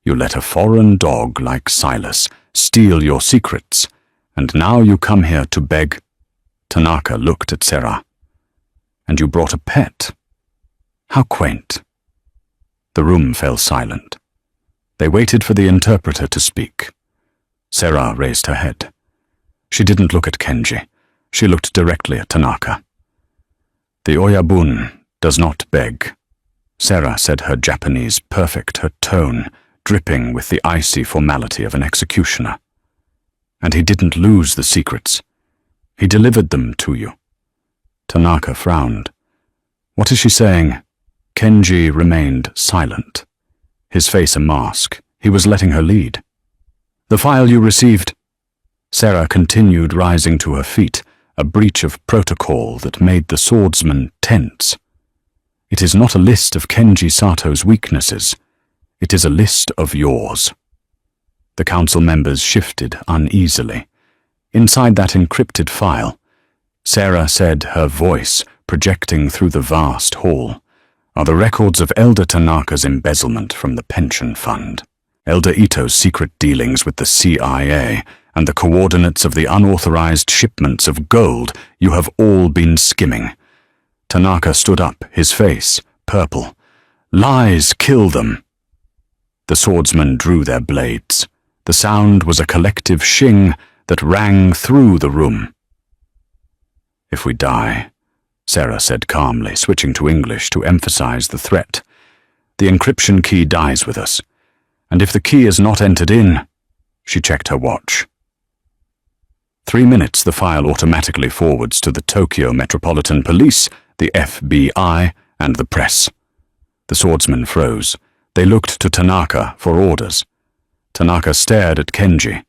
You let a foreign dog like Silas steal your secrets, and now you come here to beg." Tanaka looked at Sarah. "And you brought a pet. How quaint." The room fell silent. They waited for the interpreter to speak. Sarah raised her head. She didn't look at Kenji. She looked directly at Tanaka. "The oyabun does not beg," Sarah said, her Japanese perfect, her tone dripping with the icy formality of an executioner. "And he didn't lose the secrets. He delivered them to you." Tanaka frowned. "What is she saying?" Kenji remained silent, his face a mask. He was letting her lead. "The file you received." Sarah continued, rising to her feet, a breach of protocol that made the swordsman tense. "It is not a list of Kenji Sato's weaknesses. It is a list of yours." The council members shifted uneasily. Inside that encrypted file, Sarah said, her voice projecting through the vast hall, are the records of Elder Tanaka's embezzlement from the pension fund, Elder Ito's secret dealings with the CIA, and the coordinates of the unauthorized shipments of gold you have all been skimming. Tanaka stood up, his face purple. "Lies kill them." The swordsmen drew their blades. The sound was a collective shing that rang through the room. "If we die," Sarah said calmly, switching to English to emphasize the threat, "the encryption key dies with us. And if the key is not entered in," she checked her watch. 3 minutes the file automatically forwards to the Tokyo Metropolitan Police, the FBI, and the press. The swordsmen froze. They looked to Tanaka for orders. Tanaka stared at Kenji.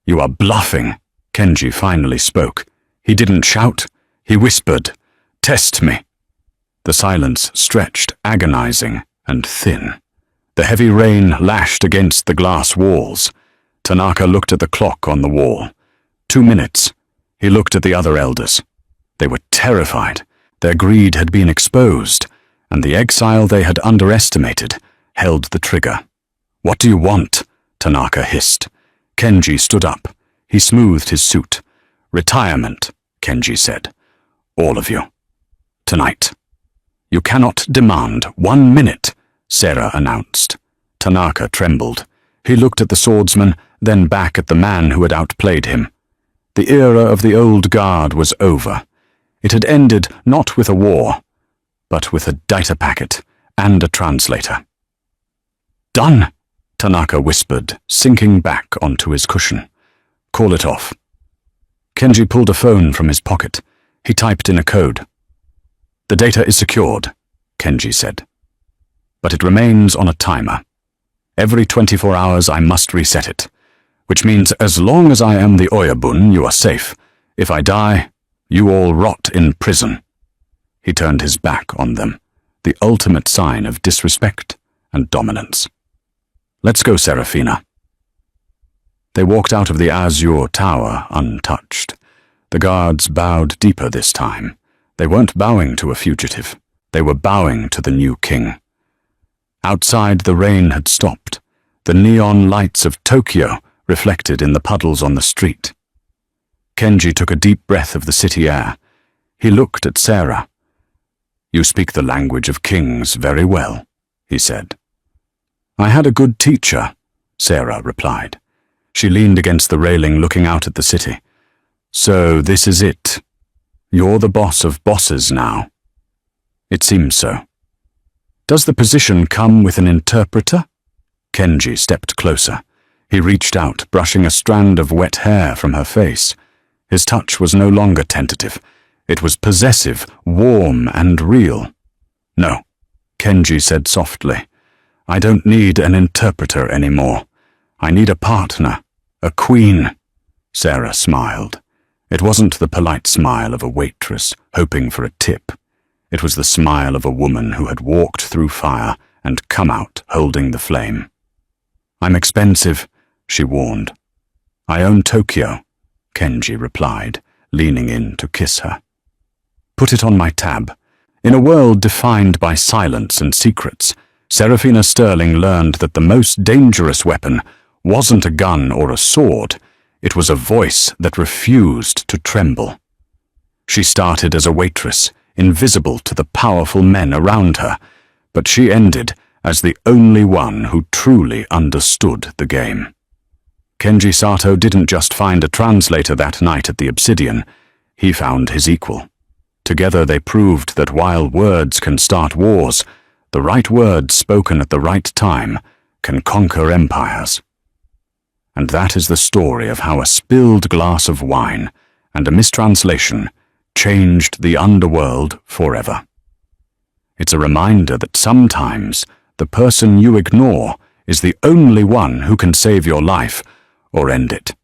"You are bluffing," Kenji finally spoke. He didn't shout. He whispered, "Test me." The silence stretched, agonizing and thin. The heavy rain lashed against the glass walls. Tanaka looked at the clock on the wall. 2 minutes. He looked at the other elders. They were terrified. Their greed had been exposed, and the exile they had underestimated held the trigger. "What do you want?" Tanaka hissed. Kenji stood up. He smoothed his suit. "Retirement," Kenji said. "All of you. Tonight." "You cannot demand 1 minute," Sarah announced. Tanaka trembled. He looked at the swordsman, then back at the man who had outplayed him. The era of the old guard was over. It had ended not with a war, but with a data packet and a translator. "Done," Tanaka whispered, sinking back onto his cushion. "Call it off." Kenji pulled a phone from his pocket. He typed in a code. "The data is secured," Kenji said. "But it remains on a timer. Every 24 hours I must reset it, which means as long as I am the oyabun, you are safe. If I die, you all rot in prison." He turned his back on them. the ultimate sign of disrespect and dominance. "Let's go, Serafina." They walked out of the azure tower untouched. The guards bowed deeper this time. They weren't bowing to a fugitive. They were bowing to the new king. Outside, the rain had stopped, the neon lights of Tokyo reflected in the puddles on the street. Kenji took a deep breath of the city air. He looked at Sarah. "You speak the language of kings very well," he said. "I had a good teacher," Sarah replied. She leaned against the railing looking out at the city. "So this is it. You're the boss of bosses now." "It seems so." "Does the position come with an interpreter?" Kenji stepped closer. He reached out, brushing a strand of wet hair from her face. His touch was no longer tentative. It was possessive, warm, and real. "No," Kenji said softly. "I don't need an interpreter anymore. I need a partner, a queen." Sarah smiled. It wasn't the polite smile of a waitress, hoping for a tip. It was the smile of a woman who had walked through fire and come out holding the flame. "I'm expensive," she warned. "I own Tokyo," Kenji replied, leaning in to kiss her. "Put it on my tab." In a world defined by silence and secrets, Serafina Sterling learned that the most dangerous weapon wasn't a gun or a sword. It was a voice that refused to tremble. She started as a waitress, invisible to the powerful men around her, but she ended as the only one who truly understood the game. Kenji Sato didn't just find a translator that night at the Obsidian, he found his equal. Together they proved that while words can start wars, the right words spoken at the right time can conquer empires. And that is the story of how a spilled glass of wine and a mistranslation changed the underworld forever. It's a reminder that sometimes the person you ignore is the only one who can save your life or end it.